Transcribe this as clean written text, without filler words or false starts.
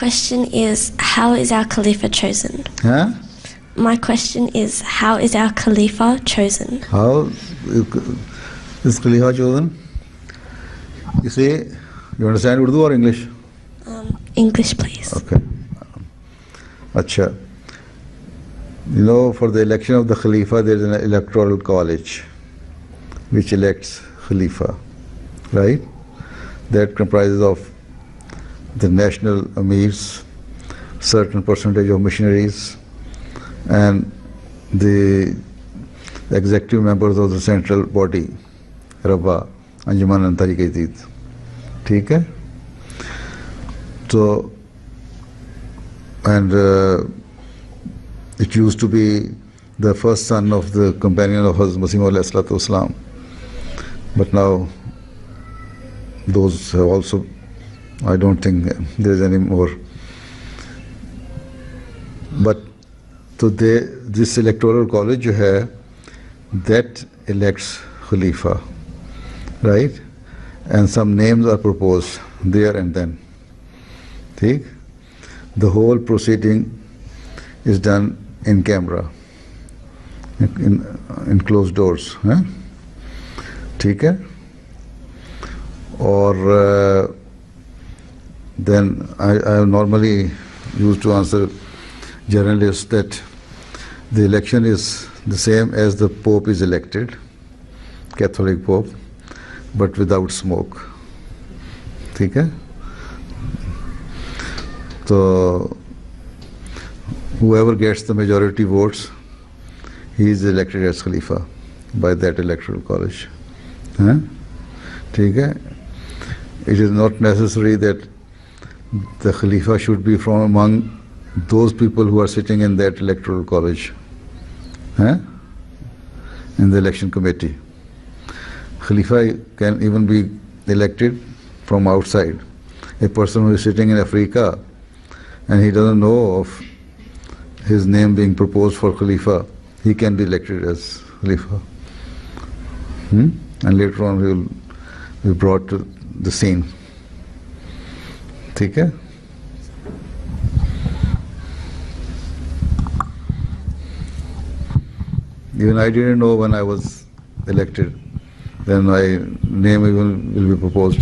question is, how is our Khalifa chosen? Huh? My question is, how is our Khalifa chosen? How is Khalifa chosen? You say, you understand Urdu or English? English, please. Okay. Acha. You know, for the election of the Khalifa, there is an electoral college which elects Khalifa, right? That comprises of the national amirs, certain percentage of missionaries, and the executive members of the central body, Rabba, Anjuman and Tariq-e-Jadid. ठीक है? So, and it used to be the first son of the companion of Hazrat Masih Maud alayhi salatu wasalam. But now those have also, I don't think there is any more. But so this electoral college जो है, that elects Khalifa, right? And some names are proposed there and then. ठीक? The whole proceeding is done in camera, in closed doors. Huh? ठीक है? Or then I normally used to answer journalists that the election is the same as the Pope is elected, Catholic Pope, but without smoke. ठीक है? So whoever gets the majority votes, he is elected as Khalifa by that electoral college. Huh? ठीक है? It is not necessary that the Khalifa should be from among those people who are sitting in that electoral college, huh? In the election committee. Khalifa can even be elected from outside. A person who is sitting in Africa and he doesn't know of his name being proposed for Khalifa, he can be elected as Khalifa. And later on he will be brought to the scene. ठीक है? Even I didn't know when I was elected, then my name even will be proposed.